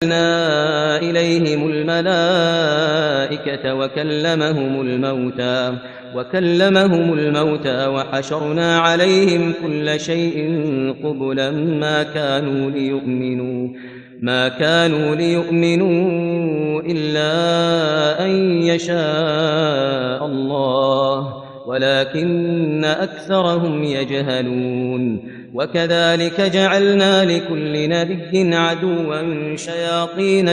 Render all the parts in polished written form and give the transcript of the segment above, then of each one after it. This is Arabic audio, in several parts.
وَأَنزَلْنَا إِلَيْهِمُ الْمَلَائِكَةَ وَكَلَّمَهُمُ الموتى وَحَشَرْنَا عَلَيْهِمْ كُلَّ شَيْءٍ قُبُلًا ما كانوا ليؤمنوا إلا أن يشاء الله ولكن أكثرهم يجهلون. وكذلك جعلنا لكل نبي عدوا شياطين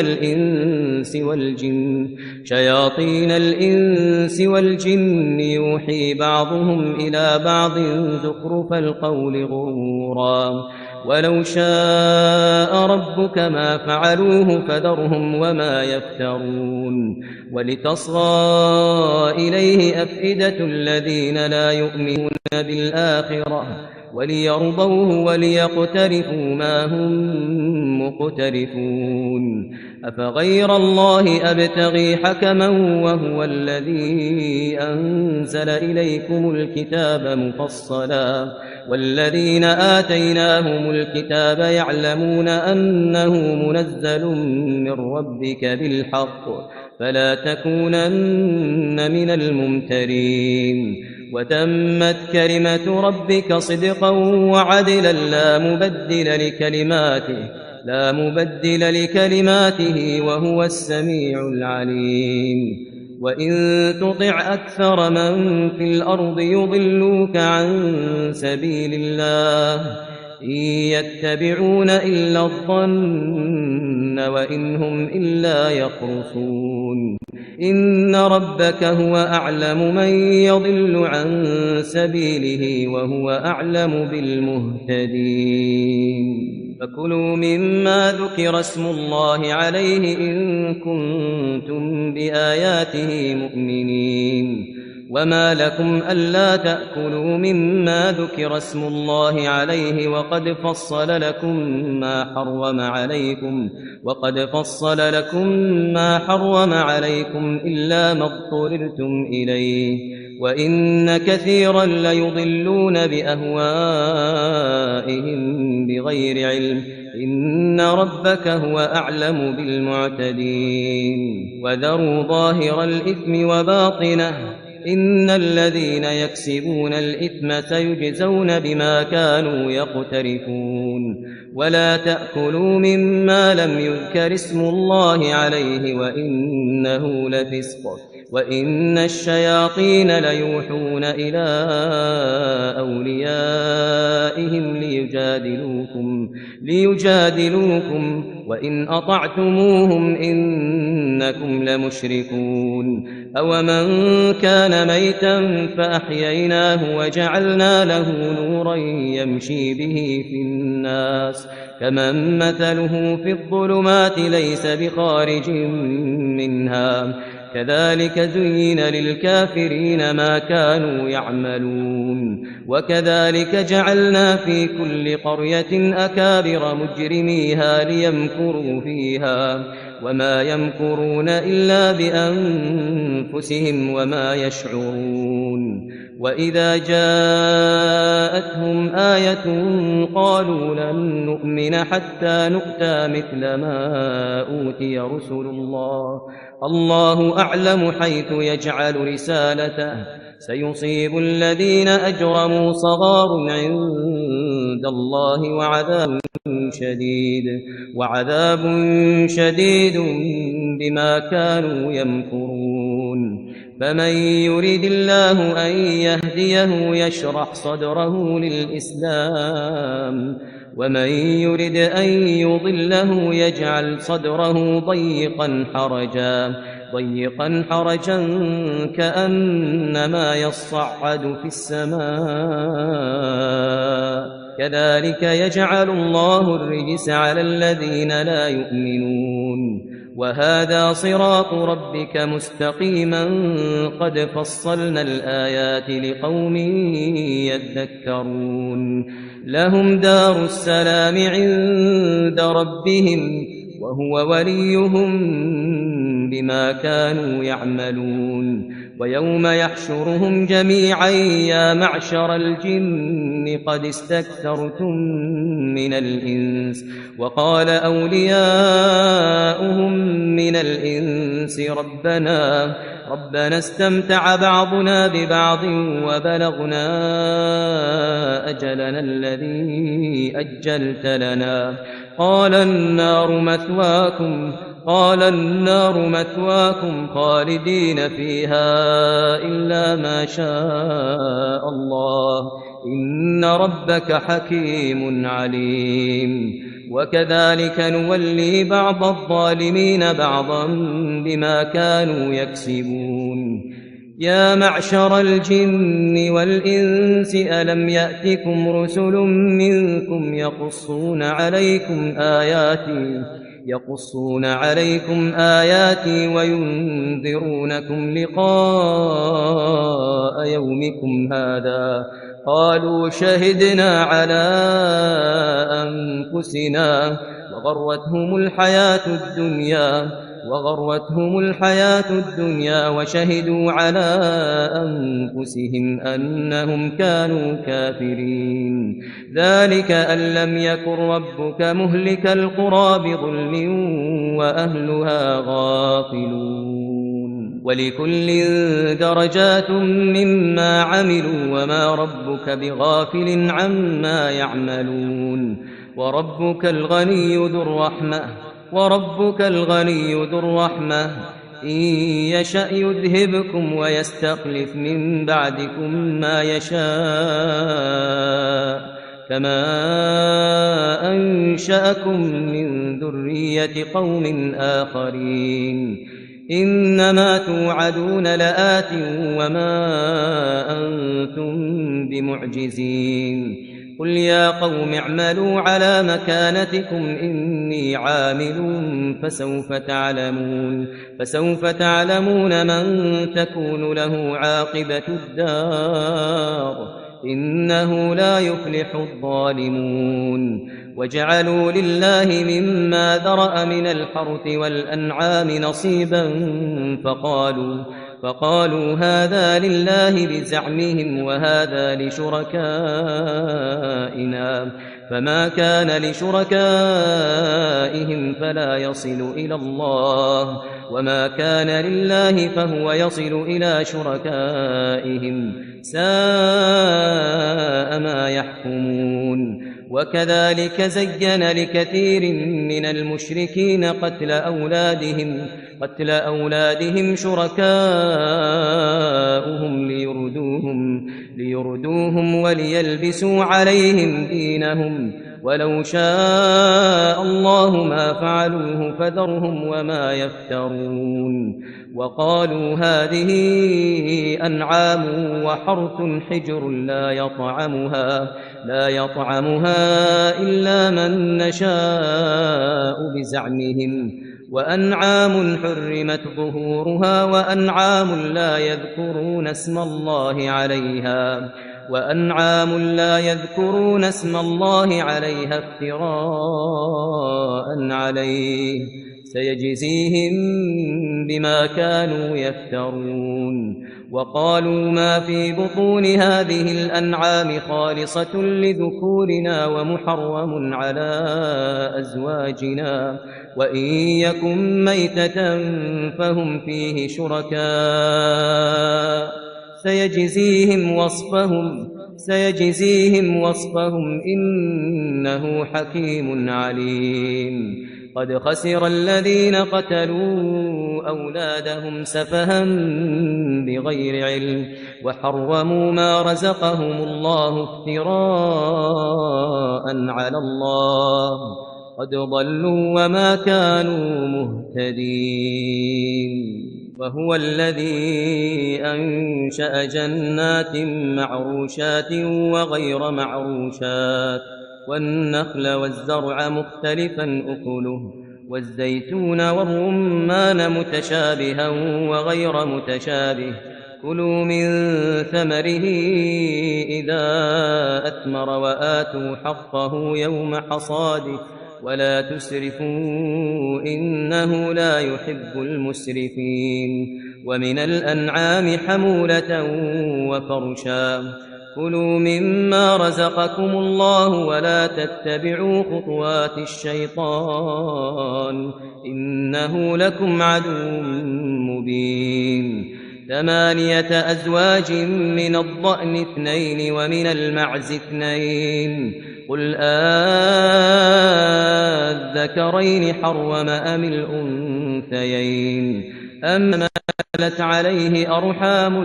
الإنس والجن يوحي بعضهم إلى بعض زخرف القول غرورا ولو شاء ربك ما فعلوه فذرهم وما يفترون. ولتصغى إليه أفئدة الذين لا يؤمنون بالآخرة وليرضوه وليقترفوا ما هم مقترفون. أفغير الله أبتغي حكما وهو الذي أنزل إليكم الكتاب مفصلا والذين آتيناهم الكتاب يعلمون أنه منزل من ربك بالحق فلا تكونن من الممترين. وتمت كلمة ربك صدقا وعدلا لا مبدل لكلماته وهو السميع العليم. وإن تطع أكثر من في الأرض يضلوك عن سبيل الله إن يتبعون إلا الظن وإن هم إلا يخرصون. إن ربك هو أعلم من يضل عن سبيله وهو أعلم بالمهتدين. فكلوا مما ذكر اسم الله عليه إن كنتم بآياته مؤمنين. وما لكم ألا تأكلوا مما ذكر اسم الله عليه وقد فصل لكم ما حرم عليكم إلا ما اضطررتم إليه وإن كثيرا ليضلون بأهوائهم بغير علم إن ربك هو أعلم بالمعتدين. وذروا ظاهر الإثم وباطنه إن الذين يكسبون الإثم سيجزون بما كانوا يقترفون. ولا تأكلوا مما لم يذكر اسم الله عليه وإنه لفسق وإن الشياطين ليوحون إلى أوليائهم ليجادلوكم وإن أطعتموهم إنكم لمشركون. أومن كان ميتا فأحييناه وجعلنا له نورا يمشي به في الناس كمن مثله في الظلمات ليس بخارج منها كذلك زين للكافرين ما كانوا يعملون. وكذلك جعلنا في كل قرية أكابر مجرميها ليمكروا فيها وما يمكرون إلا بأنفسهم وما يشعرون. وإذا جاءتهم آية قالوا لن نؤمن حتى نؤتى مثل ما أوتي رسل الله أعلم حيث يجعل رسالته سيصيب الذين أجرموا صغار عند الله وعذاب شديد بما كانوا يمكرون. فمن يريد الله أن يهديه يشرح صدره للإسلام ومن يرد أن يضله يجعل صدره ضيقا حرجا كأنما يصعد في السماء كذلك يجعل الله الرجس على الذين لا يؤمنون. وهذا صراط ربك مستقيما قد فصلنا الآيات لقوم يذكرون. لهم دار السلام عند ربهم وهو وليهم بما كانوا يعملون. ويوم يحشرهم جميعا يا معشر الجن قد استكثرتم من الإنس وقال أولياؤهم من الإنس ربنا استمتع بعضنا ببعض وبلغنا أجلنا الذي أجلت لنا قال النار مثواكم خالدين فيها إلا ما شاء الله إن ربك حكيم عليم وكذلك نولي بعض الظالمين بعضا بما كانوا يكسبون يا معشر الجن والإنس ألم يأتكم رسل منكم يقصون عليكم آياتي وينذرونكم لقاء يومكم هذا قالوا شهدنا على أنفسنا وغرتهم الحياة الدنيا وشهدوا على أنفسهم أنهم كانوا كافرين ذلك أن لم يكن ربك مهلك القرى بظلم وأهلها غافلون ولكل درجات مما عملوا وما ربك بغافل عما يعملون وربك الغني ذو الرحمة إن يشأ يذهبكم ويستخلف من بعدكم ما يشاء كما أنشأكم من ذرية قوم آخرين إنما توعدون لآت وما أنتم بمعجزين قل يا قوم اعملوا على مكانتكم إني عامل فسوف تعلمون من تكون له عاقبة الدار إنه لا يفلح الظالمون وجعلوا لله مما ذرأ من الحرث والأنعام نصيبا فقالوا هذا لله بزعمهم وهذا لشركائنا فما كان لشركائهم فلا يصل إلى الله وما كان لله فهو يصل إلى شركائهم ساء ما يحكمون وكذلك زين لكثير من المشركين قتل أولادهم شركاؤهم ليردوهم وليلبسوا عليهم دينهم ولو شاء الله ما فعلوه فذرهم وما يفترون وقالوا هذه أنعام وحرث حجر لا يطعمها إلا من نشاء بزعمهم وأنعام حرمت ظهورها وأنعام لا يذكرون اسم الله عليها افتراء عليه سيجزيهم بما كانوا يفترون وقالوا ما في بطون هذه الأنعام خالصة لذكورنا ومحرم على أزواجنا وإن يكن ميتة فهم فيه شركاء سيجزيهم وصفهم إنه حكيم عليم قد خسر الذين قتلوا أولادهم سفها بغير علم وحرموا ما رزقهم الله افتراء على الله قد ضلوا وما كانوا مهتدين وهو الذي أنشأ جنات معروشات وغير معروشات والنخل والزرع مختلفا أكله والزيتون والرمان متشابها وغير متشابه كلوا من ثمره إذا أثمر وآتوا حقه يوم حصاده ولا تسرفوا إنه لا يحب المسرفين ومن الأنعام حمولة وفرشا كلوا مما رزقكم الله ولا تتبعوا خطوات الشيطان إنه لكم عدو مبين 8 أزواج من الضأن 2 ومن المعز 2 قل الذكرين حرم أم الأنثيين أم حملت عليه أرحام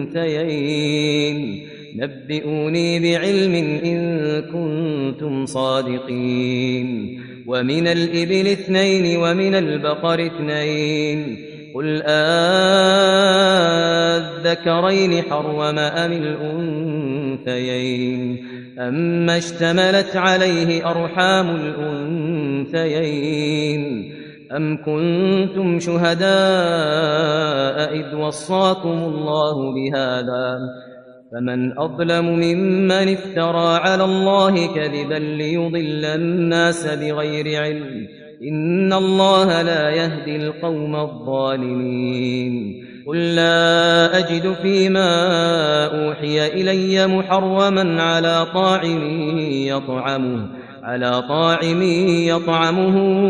الأنثيين نبئوني بعلم إن كنتم صادقين ومن الإبل 2 ومن البقر 2 قل الذكرين حرم أم الأنثيين أما اشتملت عليه أرحام الأنثيين أم كنتم شهداء إذ وصاكم الله بهذا فمن أظلم ممن افترى على الله كذبا ليضل الناس بغير علم إن الله لا يهدي القوم الظالمين قل لا أجد فيما أوحي إلي محرما على طاعم يطعمه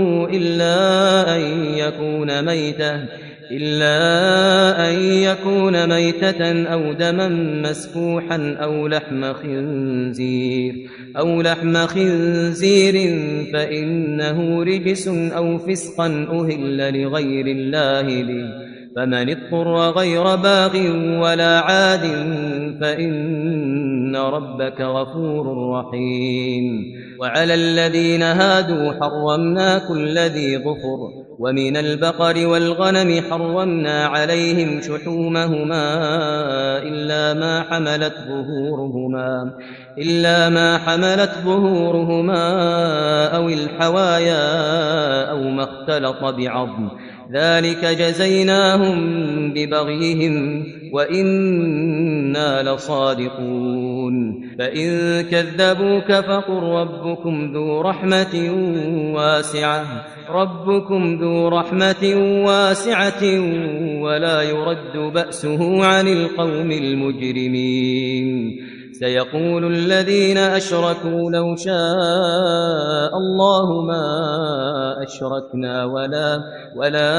إلا أن يكون ميتة أو دما مسفوحا أو لحم خنزير فإنه رجس أو فسقا أهل لغير الله به فمن اضطر غير باغ ولا عاد فإن ربك غفور رحيم وعلى الذين هادوا حرمنا كل ذي ظفر ومن البقر والغنم حرمنا عليهم شحومهما إلا ما حملت ظهورهما أو الحوايا أو ما اختلط بعظم ذلك جزيناهم ببغيهم وإنا لصادقون فإن كذبوك فقل ربكم ذو رحمة واسعة ولا يرد بأسه عن القوم المجرمين سيقول الذين أشركوا لو شاء الله ما أشركنا ولا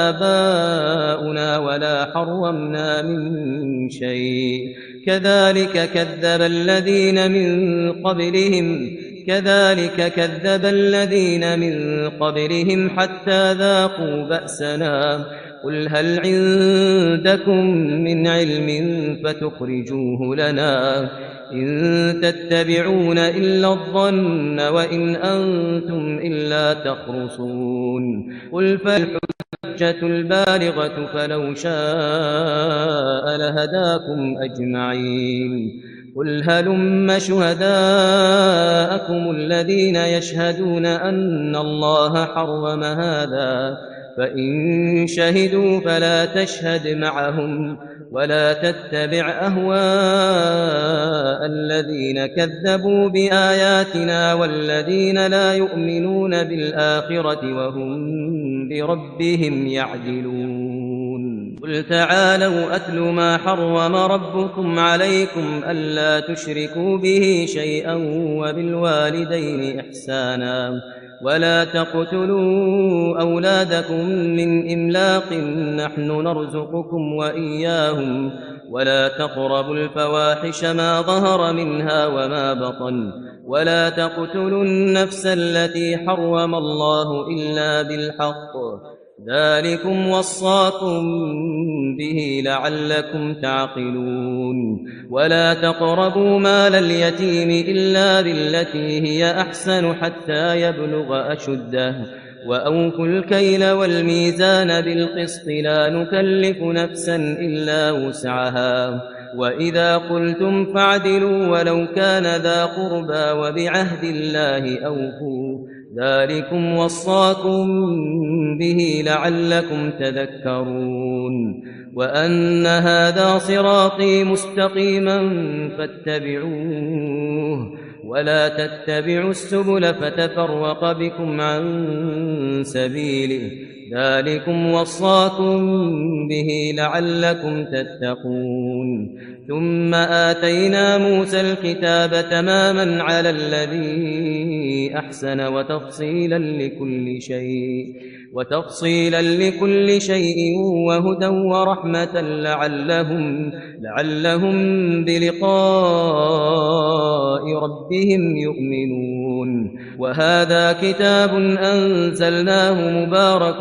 آباؤنا ولا حرمنا من شيء كذلك كذب الذين من قبلهم حتى ذاقوا بأسنا قل هل عندكم من علم فتخرجوه لنا إن تتبعون إلا الظن وإن أنتم إلا تخرصون قل فالحجة البالغة فلو شاء لهداكم أجمعين قل هلم شهداءكم الذين يشهدون أن الله حرم هذا فإن شهدوا فلا تشهد معهم ولا تتبع أهواء الذين كذبوا بآياتنا والذين لا يؤمنون بالآخرة وهم بربهم يعدلون قل تعالوا أتل ما حرم ربكم عليكم ألا تشركوا به شيئا وبالوالدين إحسانا ولا تقتلوا أولادكم من إملاق نحن نرزقكم وإياهم ولا تقربوا الفواحش ما ظهر منها وما بطن ولا تقتلوا النفس التي حرم الله إلا بالحق ذلكم وصاكم به لعلكم تعقلون ولا تقربوا مال اليتيم إلا بالتي هي أحسن حتى يبلغ أشده وأوفوا الكيل والميزان بالقسط لا نكلف نفسا إلا وسعها وإذا قلتم فاعدلوا ولو كان ذا قربى وبعهد الله أوفوا ذلكم وصاكم به لعلكم تذكرون وأن هذا صراطي مستقيما فاتبعوه ولا تتبعوا السبل فتفرق بكم عن سبيله ذلكم وصاكم به لعلكم تتقون ثم آتينا موسى الكتاب تماما على الذي أحسن وتفصيلا لكل شيء وهدى ورحمة لعلهم بلقاء ربهم يؤمنون وهذا كتاب أنزلناه مبارك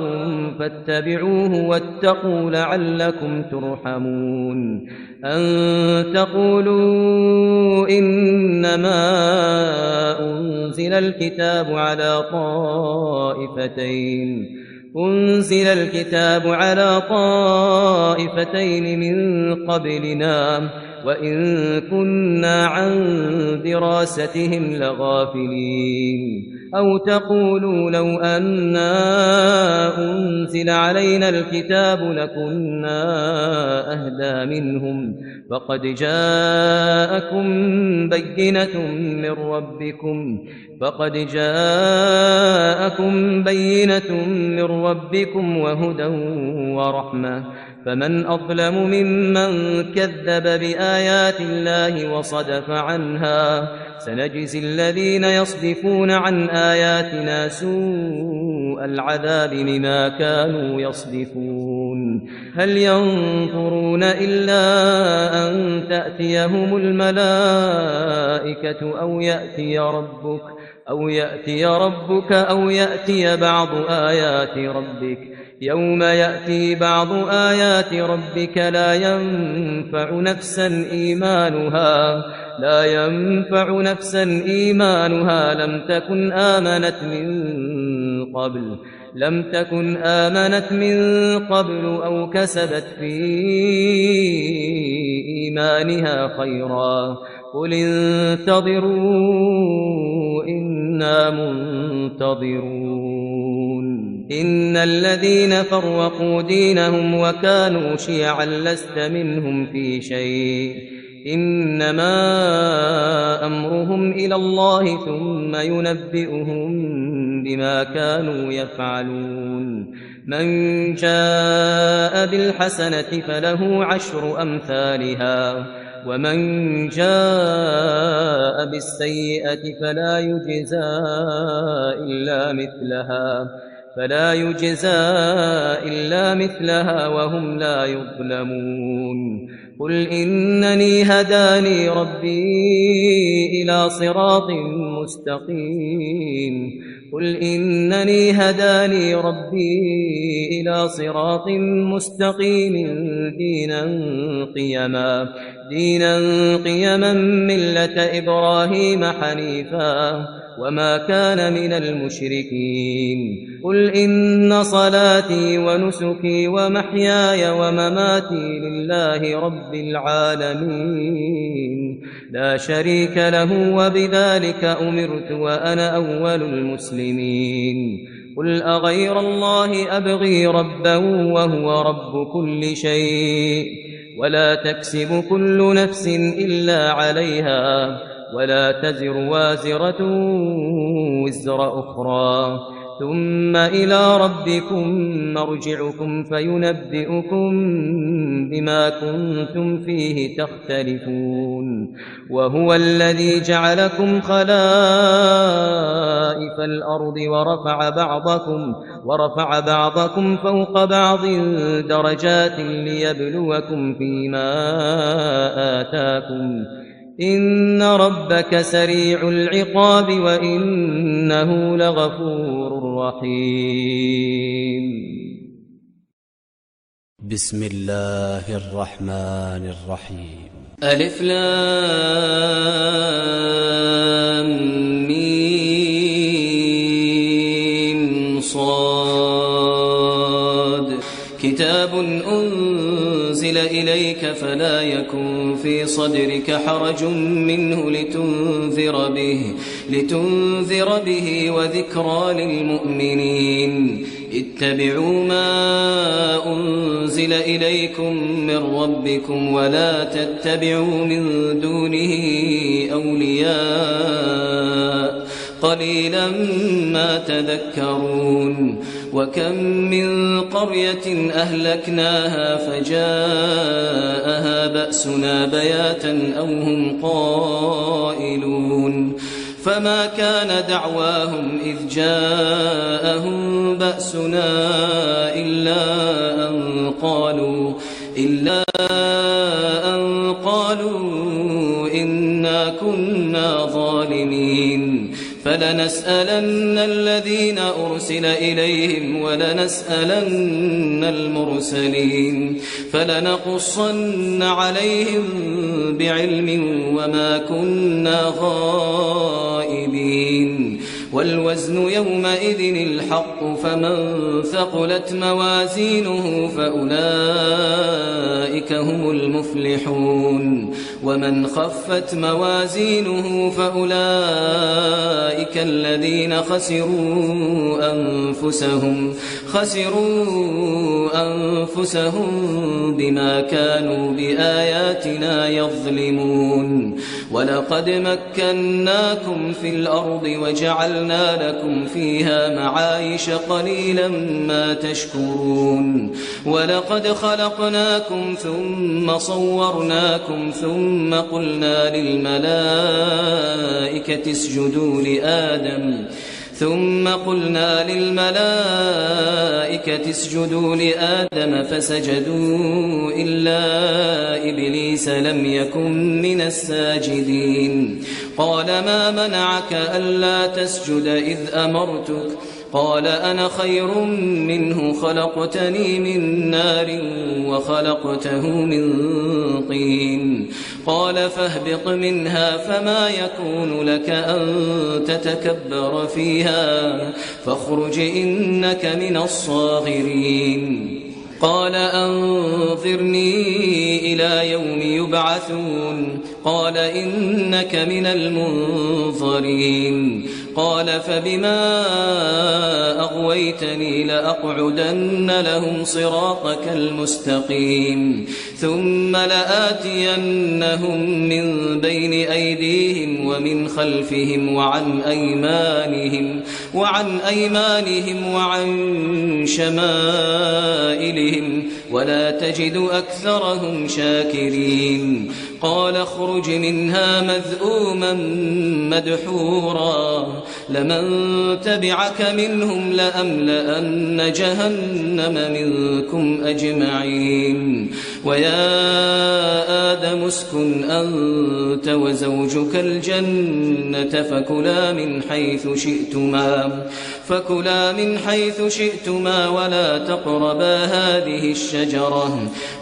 فاتبعوه واتقوا لعلكم ترحمون أن تقولوا إنما أنزل الكتاب على طائفتين من قبلنا وإن كنا عن دراستهم لغافلين أو تقولوا لو أنا أنزل علينا الكتاب لكنا أهدى منهم فقد جاءكم بينة من ربكم وهدى ورحمة فمن أظلم ممن كذب بآيات الله وصدف عنها سنجزي الذين يصدفون عن آياتنا سوء العذاب بما كانوا يصدفون هل ينظرون إلا أن تأتيهم الملائكة أو يأتي ربك أو يأتي بعض آيات ربك يوم يأتي بعض آيات ربك لا ينفع نفسا إيمانها لم تكن آمنت من قبل أو كسبت في إيمانها خيرا قل انتظروا إنا منتظرون إن الذين فرقوا دينهم وكانوا شيعا لست منهم في شيء إنما أمرهم إلى الله ثم ينبئهم بما كانوا يفعلون من جاء بالحسنة فله 10 أمثالها ومن جاء بالسيئة فلا يجزى إلا مثلها وهم لا يظلمون قل إنني هداني ربي إلى صراط مستقيم دينا قيما ملة إبراهيم حنيفا وما كان من المشركين قل إن صلاتي ونسكي ومحياي ومماتي لله رب العالمين لا شريك له وبذلك أمرت وأنا أول المسلمين قل أغير الله أبغي ربا وهو رب كل شيء ولا تكسب كل نفس إلا عليها ولا تزر وازرة وزر أخرى ثم إلى ربكم مرجعكم فينبئكم بما كنتم فيه تختلفون وهو الذي جعلكم خلائف الأرض ورفع بعضكم فوق بعض درجات ليبلوكم فيما آتاكم إن ربك سريع العقاب وإنه لغفور رحيم بسم الله الرحمن الرحيم ألف لام ميم صاد كتاب أنزل إليك فلا يكن في صدرك حرج منه لتنذر به وذكرى للمؤمنين اتبعوا ما أنزل إليكم من ربكم ولا تتبعوا من دونه أولياء قليلا ما تذكرون وكم من قرية أهلكناها فجاءها بأسنا بياتا أو هم قائلون فما كان دعواهم إذ جاءهم بأسنا إلا أن قالوا إنا كنا ظالمين فلنسألن الذين أرسل إليهم ولنسألن المرسلين فلنقصن عليهم بعلم وما كنا غائبين والوزن يومئذ الحق فمن ثقلت موازينه فأولئك هم المفلحون ومن خفت موازينه فأولئك الذين خسروا أنفسهم بما كانوا بآياتنا يظلمون ولقد مكناكم في الأرض وجعلنا لكم فيها معايش قليلا ما تشكرون ولقد خلقناكم ثم صورناكم ثم قلنا للملائكة اسجدوا لآدم فسجدوا إلا إبليس لم يكن من الساجدين قال ما منعك ألا تسجد إذ أمرتك قال أنا خير منه خلقتني من نار وخلقته من طين قال فاهبط منها فما يكون لك أن تتكبر فيها فاخرج إنك من الصاغرين قال أنظرني إلى يوم يبعثون قال إنك من المنظرين قال فبما أغويتني لأقعدن لهم صراطك المستقيم ثم لآتينهم من بين أيديهم ومن خلفهم وعن أيمانهم وعن شمائلهم ولا تجد أكثرهم شاكرين قال اخرج منها مذءوما مدحورا لمن تبعك منهم لأملأن جهنم منكم أجمعين ويا آدم اسكن أنت وزوجك الجنة فكلا من حيث شئتما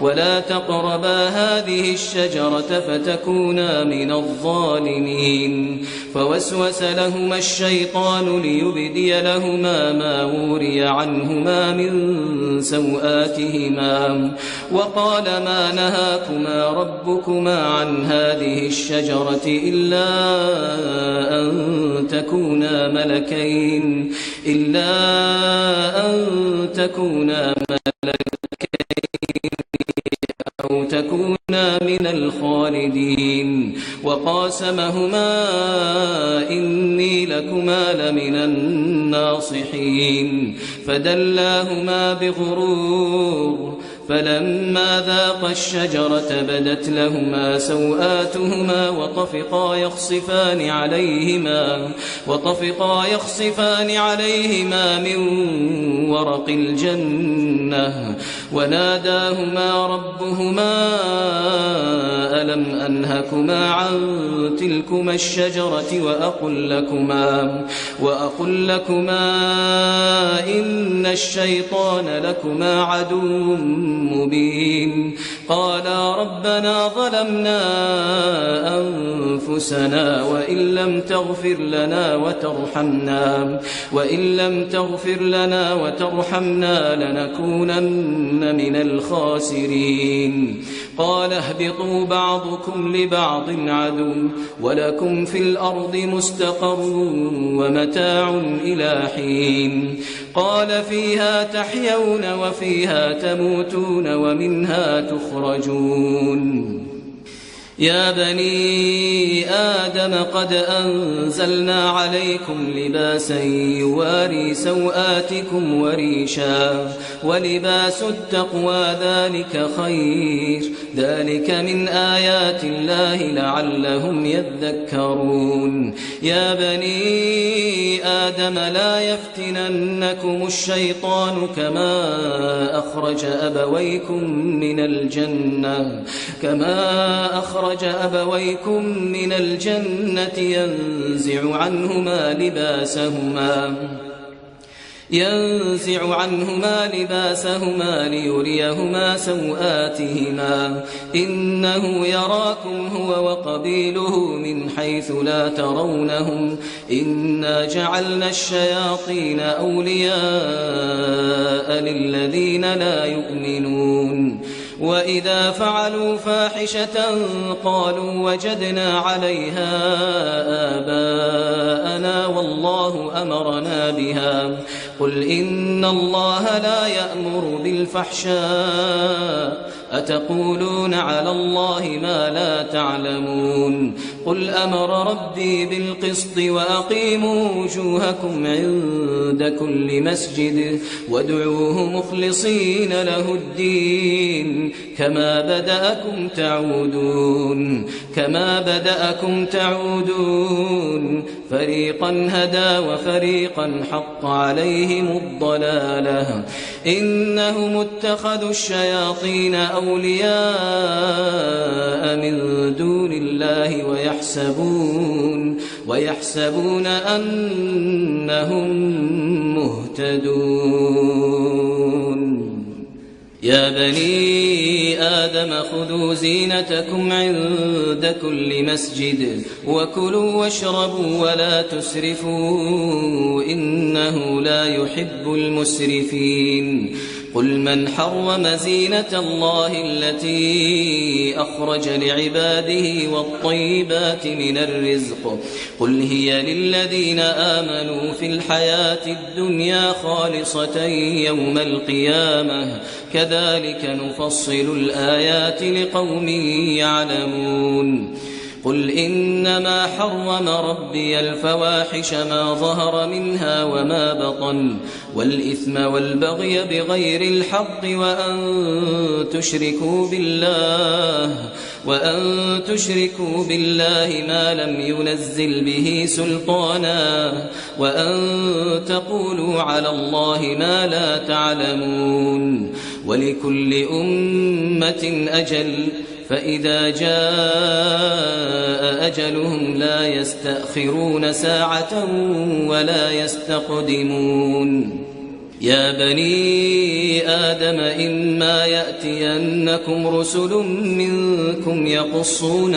ولا تقربا هذه الشجرة فتكونا من الظالمين فوسوس لهما الشيطان ليبدي لهما ما وري عنهما من سوآتهما وقال ما نهاكما ربكما عن هذه الشجرة إلا أن تكونا أو تكونا من الخالدين وقاسمهما إني لكما لمن الناصحين فدلاهما بغرور فلما ذاقا الشجرة بدت لهما سوآتهما وطفقا يخصفان عليهما من ورق الجنة وناداهما ربهما ألم أنهكما عن تلكما الشجرة وأقل لكما إن الشيطان لكما عدو مبين قالا ربنا ظلمنا أنفسنا وإن لم تغفر لنا وترحمنا لنكونن من الخاسرين قال اهبطوا بعضكم لبعض عدو ولكم في الأرض مستقر ومتاع إلى حين قال فيها تحيون وفيها تموتون ومنها تخرجون يا بني آدم قد أنزلنا عليكم لباسا يواري سوآتكم وريشا ولباس التقوى ذلك خير ذلك من آيات الله لعلهم يذكرون يا بني آدم لا يفتننكم الشيطان كما أخرج أبويكم من الجنة ينزع عنهما لباسهما ليريهما سوآتهما إنه يراكم هو وقبيله من حيث لا ترونهم إنا جعلنا الشياطين أولياء للذين لا يؤمنون وإذا فعلوا فاحشة قالوا وجدنا عليها آباءنا والله أمرنا بها قل إن الله لا يأمر بالفحشاء أتقولون على الله ما لا تعلمون قل أمر ربي بالقسط وأقيموا وجوهكم عند كل مسجد وادعوه مخلصين له الدين كما بدأكم تعودون فريقا هدى وفريقا حق عليهم الضلالة إنهم اتخذوا الشياطين أولياء من دون الله ويحسبون أنهم مهتدون يا بني آدم خذوا زينتكم عند كل مسجد وكلوا واشربوا ولا تسرفوا إنه لا يحب المسرفين قل من حرم زينة الله التي أخرج لعباده والطيبات من الرزق قل هي للذين آمنوا في الحياة الدنيا خالصة يوم القيامة كذلك نفصل الآيات لقوم يعلمون قل إنما حرم ربي الفواحش ما ظهر منها وما بطن والإثم والبغي بغير الحق وأن تشركوا بالله ما لم ينزل به سلطانا وأن تقولوا على الله ما لا تعلمون ولكل أمة أجل فإذا جاء أجلهم لا يستأخرون ساعة ولا يستقدمون يا بني آدم إما يأتينكم رسل منكم يقصون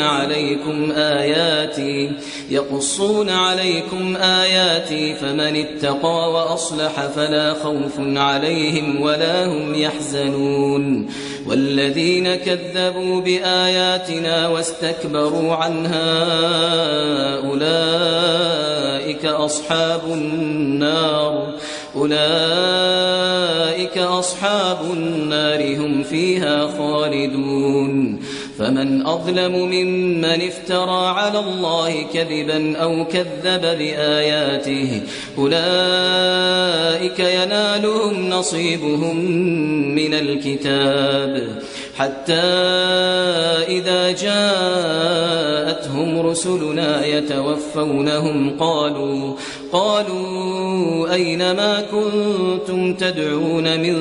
عليكم آياتي فمن اتقى وأصلح فلا خوف عليهم ولا هم يحزنون والذين كذبوا بآياتنا واستكبروا عنها أولئك أصحاب النار هم فيها خالدون فمن أظلم ممن افترى على الله كذبا أو كذب بآياته أولئك ينالهم نصيبهم من الكتاب حتى إذا جاءتهم رسلنا يتوفونهم قالوا أين ما كنتم تدعون من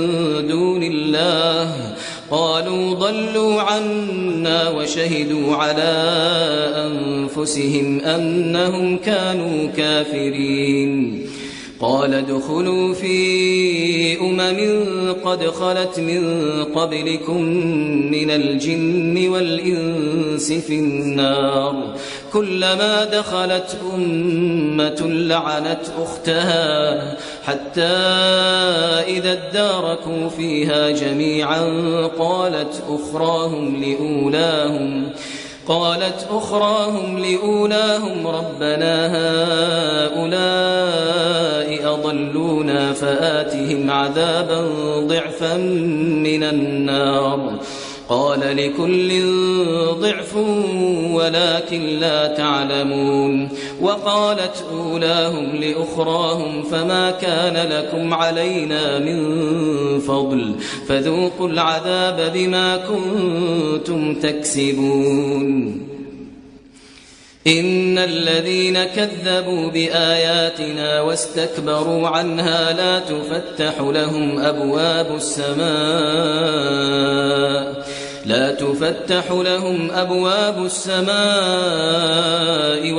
دون الله قالوا ضلوا عنا وشهدوا على أنفسهم أنهم كانوا كافرين قال ادخلوا في قد خلت من قبلكم من الجن والإنس في النار كلما دخلت أمة لعنت أختها حتى إذا اداركوا فيها جميعا قالت أخراهم لأولاهم ربنا هؤلاء أضلونا فآتهم عذابا ضعفا من النار قال لكل ضعف ولكن لا تعلمون وقالت أولاهم لأخراهم فما كان لكم علينا من فضل فذوقوا العذاب بما كنتم تكسبون إن الذين كذبوا بآياتنا واستكبروا عنها لا تفتح لهم أبواب السماء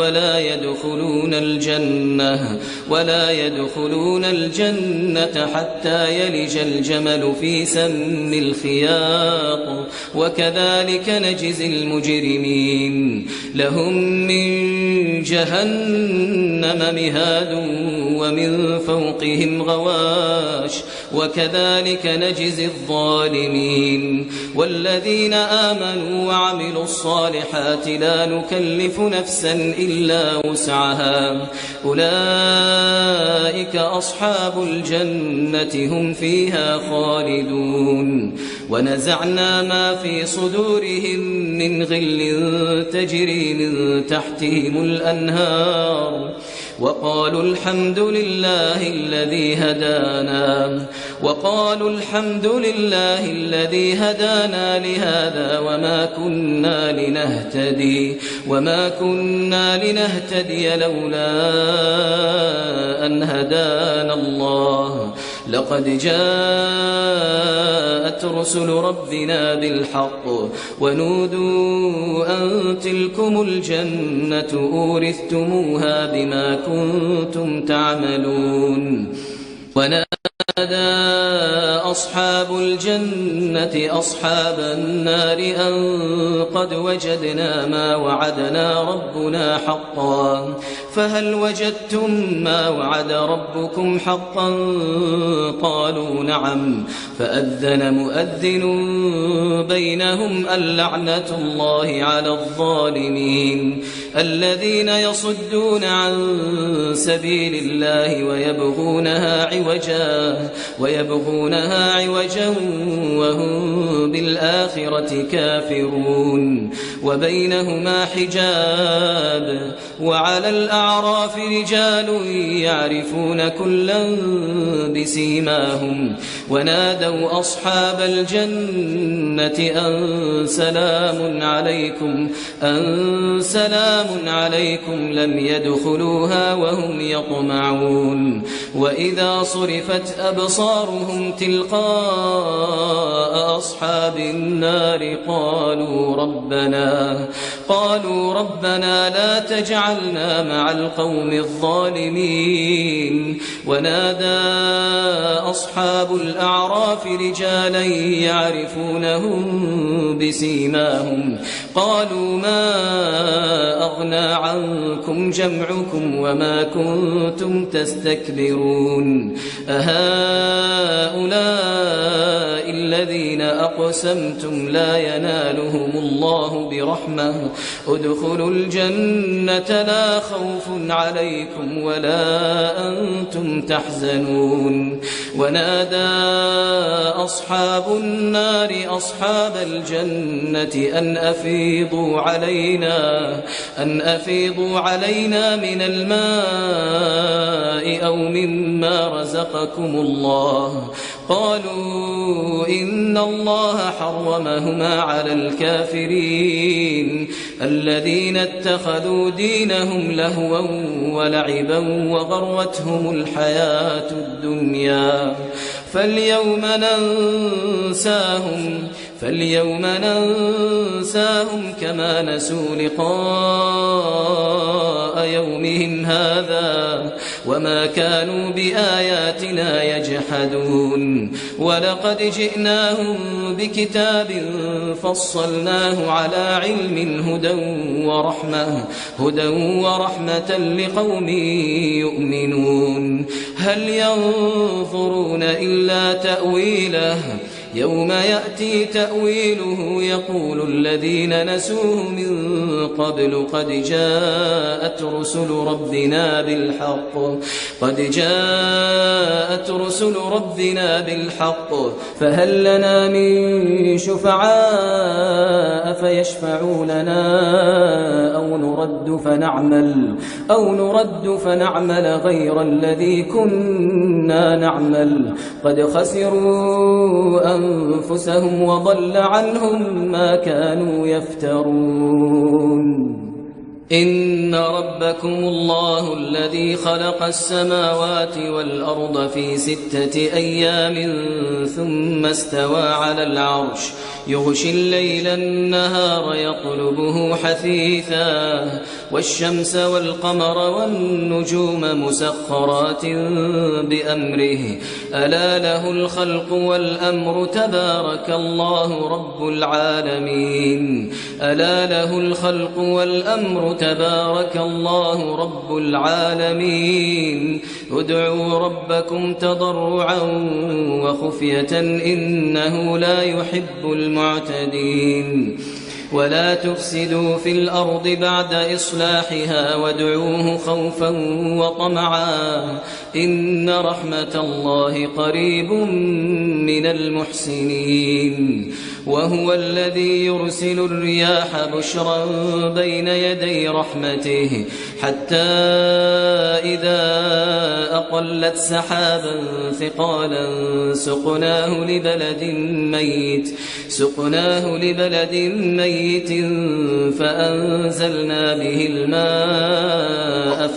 ولا يدخلون الجنة حتى يلج الجمل في سم الخياط وكذلك نجزي المجرمين لهم من جهنم مهاد ومن فوقهم غواش وكذلك نجزي الظالمين والذين آمنوا وعملوا الصالحات لا نكلف نفسا إلا وسعها أولئك أصحاب الجنة هم فيها خالدون ونزعنا ما في صدورهم من غل تجري من تحتهم الأنهار وقالوا الحمد لله الذي هدانا لهذا وما كنا لنهتدي لولا أن هدانا الله لقد جاءت رسل ربنا بالحق ونودوا أن تلكم الجنة أورثتموها بما كنتم تعملون ونادى أصحاب الجنة أصحاب النار أن قد وجدنا ما وعدنا ربنا حقا فهل وجدتم ما وعد ربكم حقا قالوا نعم فأذن مؤذن بينهم اللعنة الله على الظالمين الذين يصدون عن سبيل الله ويبغونها عوجا وهم بالآخرة كافرون وبينهما حجاب وعلى الأعراف رجال يعرفون كلا بسيماهم ونادوا أصحاب الجنة أن سلام عليكم لم يدخلوها وهم يطمعون وإذا صرفت أبصارهم تلقاء أصحاب النار قالوا ربنا لا تجعلنا مع القوم الظالمين ونادى أصحاب الأعراف رجالا يعرفونهم بسيماهم قالوا ما أغنى عنكم جمعكم وما كنتم تستكبرون أهؤلاء الذين أقسمتم لا ينالهم الله برحمة ادخلوا الجنة لا خوف عليكم ولا أنتم تحزنون ونادى أصحاب النار أصحاب الجنة أن أفيضوا علينا من الماء أو مما رزقكم الله قالوا إن الله حرمهما على الكافرين الذين اتخذوا دينهم لهوا ولعبا وغرتهم الحياة الدنيا فاليوم ننساهم كما نسوا لقاء يومهم هذا وما كانوا بآياتنا يجحدون ولقد جئناهم بكتاب فصلناه على علم هدى ورحمة لقوم يؤمنون هل ينظرون إلا تأويله يوم يأتي تأويله يقول الذين نسوه من قبل قد جاءت رسل ربنا بالحق فهل لنا من شفعاء فيشفعوا لنا أو نرد فنعمل غير الذي كنا نعمل قد خسروا أنفسهم وضل عنهم ما كانوا يفترون إن ربكم الله الذي خلق السماوات والأرض في 6 أيام ثم استوى على العرش يغشي الليل النهار يطلبه حثيثا والشمس والقمر والنجوم مسخرات بأمره ألا له الخلق والأمر تبارك الله رب العالمين ادعوا ربكم تضرعا وخفية إنه لا يحب المعتدين ولا تفسدوا في الأرض بعد إصلاحها وادعوه خوفا وطمعا إن رحمة الله قريب من المحسنين وهو الذي يرسل الرياح بشرا بين يدي رحمته حتى إذا أقلت سحابا ثقالا سقناه لبلد ميت فأنزلنا به الماء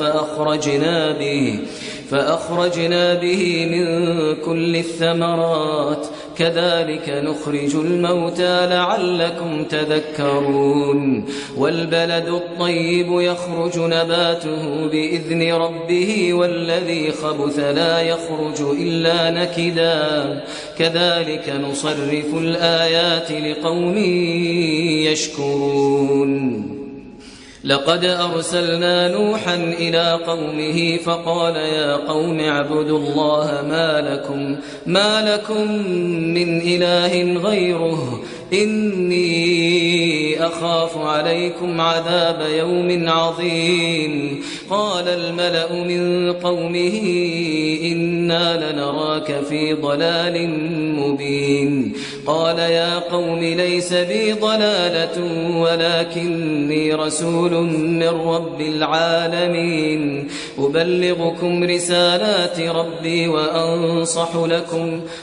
فأخرجنا به من كل الثمرات كذلك نخرج الموتى لعلكم تذكرون والبلد الطيب يخرج نباته بإذن ربه والذي خبث لا يخرج إلا نكدا كذلك نصرف الآيات لقوم يشكرون لقد أرسلنا نوحا إلى قومه فقال يا قوم اعبدوا الله ما لكم من إله غيره إني أخاف عليكم عذاب يوم عظيم قال الملأ من قومه إنا لنراك في ضلال مبين قال يا قوم ليس بي ضلالة ولكني رسول من رب العالمين أبلغكم رسالات ربي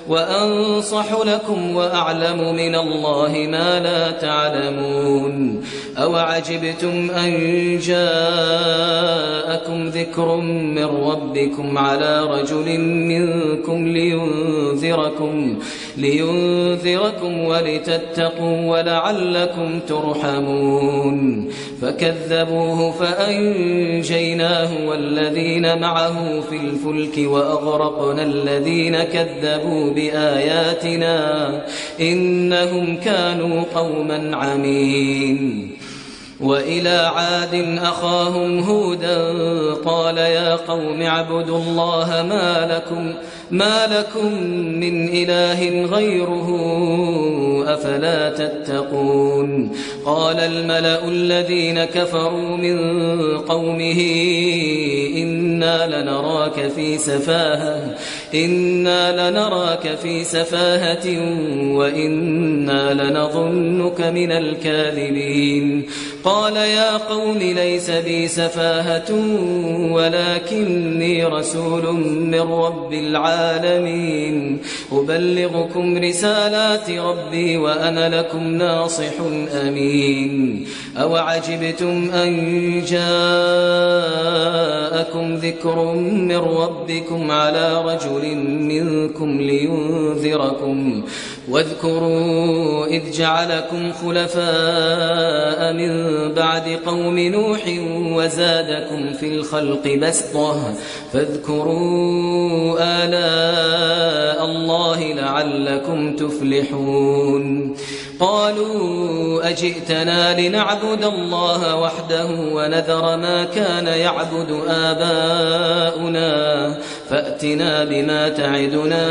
وأنصح لكم وأعلم من الله ما لا تعلمون أوعجبتم أن جاءكم ذكر من ربكم على رجل منكم لينذركم ولتتقوا ولعلكم ترحمون فكذبوه فأنجيناه والذين معه في الفلك وأغرقنا الذين كذبوا بآياتنا إنهم كانوا قوما عمين وإلى عاد أخاهم هودا قال يا قوم اعبدوا الله ما لكم من إله غيره أفلا تتقون قال الملأ الذين كفروا من قومه إنا لنراك في سفاهة وإنا لنظنك من الكاذبين قال يا قوم ليس بي سفاهة ولكني رسول من رب العالمين أبلغكم رسالات ربي وأنا لكم ناصح أمين أوعجبتم أن جاءكم ذكر من ربكم على رجل منكم لينذركم واذكروا إذ جعلكم خلفاء من بعد قوم نوح وزادكم في الخلق بسطة فاذكروا آلاء الله لعلكم تفلحون قالوا أجئتنا لنعبد الله وحده ونذر ما كان يعبد آباؤنا فأتنا بما تعدنا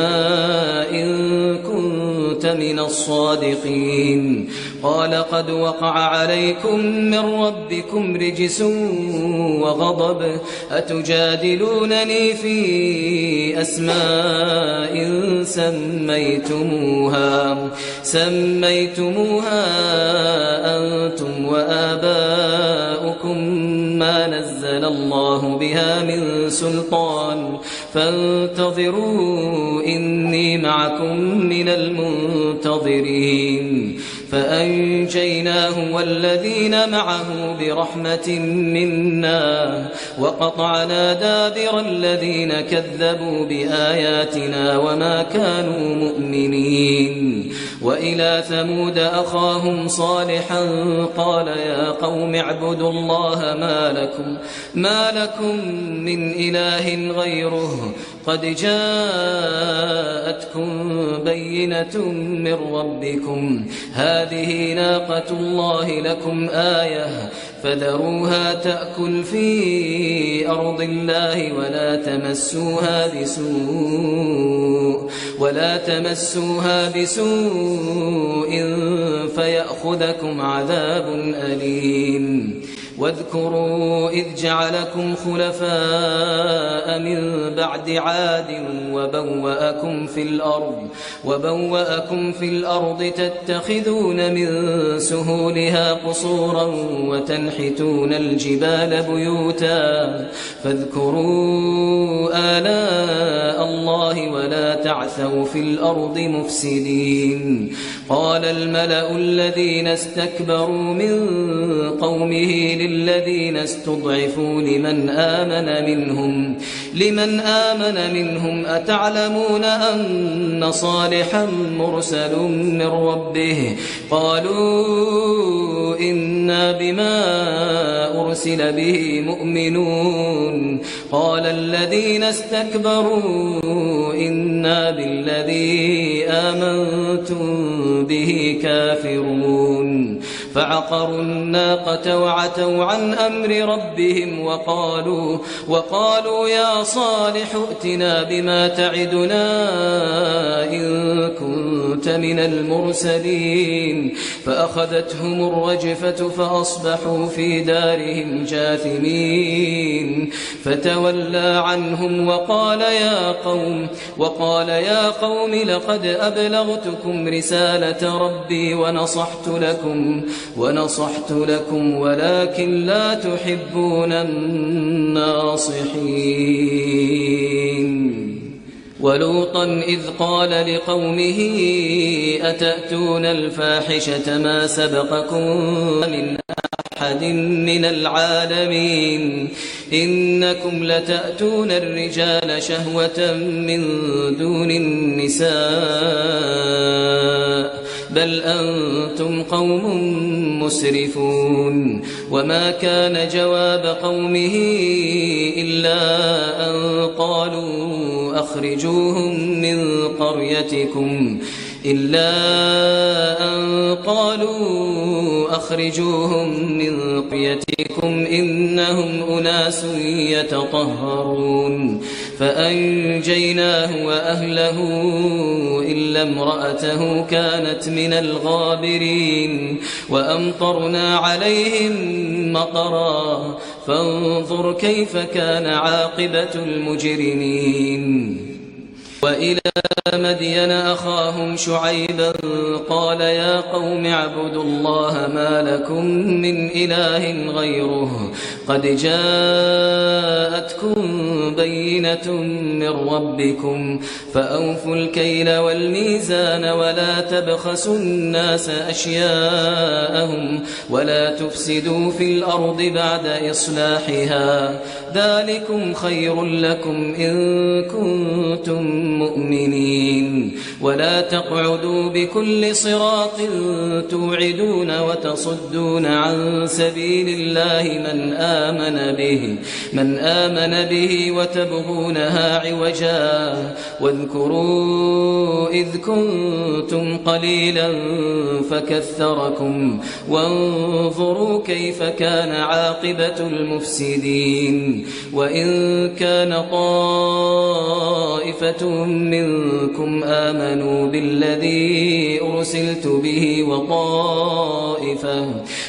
إن كنت لمن الصادقين قال قد وقع عليكم من ربكم رجس وغضب أتجادلونني في أسماء سميتموها أنتم وآباؤكم ما نزل الله بها من سلطان فانتظروا إني معكم من المنتظرين فأنجيناه والذين معه برحمة منا وقطعنا دابر الذين كذبوا بآياتنا وما كانوا مؤمنين وإلى ثمود أخاهم صالحا قال يا قوم اعبدوا الله ما لكم من إله غيره قد جاءتكم بينة من ربكم هذه ناقة الله لكم آية فذروها تأكل في أرض الله ولا تمسوها بسوء فيأخذكم عذاب أليم واذكروا إذ جعلكم خلفاء من بعد عاد وبوأكم في الأرض تتخذون من سهولها قصورا وتنحتون الجبال بيوتا فاذكروا آلاء الله ولا تعثوا في الأرض مفسدين قال الملأ الذين استكبروا من قومه للذين استضعفوا لمن آمن منهم أتعلمون أن صالحا مرسل من ربه قالوا إنا بما أرسل به مؤمنون قال الذين استكبروا إنا بالذي آمنتم به كافرون فعقروا الناقة وعتوا عن أمر ربهم وقالوا يا صالح ائتنا بما تعدنا إن كنت من المرسلين فأخذتهم الرجفة فأصبحوا في دارهم جاثمين فتولى عنهم وقال يا قوم لقد أبلغتكم رسالة ربي ونصحت لكم ولكن لا تحبون الناصحين ولوطا إذ قال لقومه أتأتون الفاحشة ما سبقكم من أحد من العالمين إنكم لتأتون الرجال شهوة من دون النساء بل أنتم قوم مسرفون وما كان جواب قومه إلا أن قالوا أخرجوهم من قريتكم إنهم أناس يتطهرون فأنجيناه وأهله إلا امرأته كانت من الغابرين وأمطرنا عليهم مطرا فانظر كيف كان عاقبة المجرمين وإلى مدين أخاهم شعيبا قال يا قوم اعبدوا الله ما لكم من إله غيره قد جاءتكم بينة من ربكم فأوفوا الكيل والميزان ولا تبخسوا الناس أشياءهم ولا تفسدوا في الأرض بعد إصلاحها ذلكم خير لكم إن كنتم مؤمنين ولا تقعدوا بكل صراط توعدون وتصدون عن سبيل الله من آمن به وتبغونها عوجا واذكروا إذ كنتم قليلا فكثركم وانظروا كيف كان عاقبة المفسدين وإن كان طائفة منكم آمنوا بالذي أرسلت به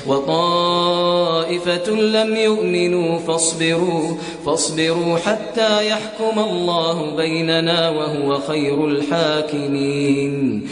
وطائفة لم يؤمنوا فاصبروا حتى يحكم الله بيننا وهو خير الحاكمين.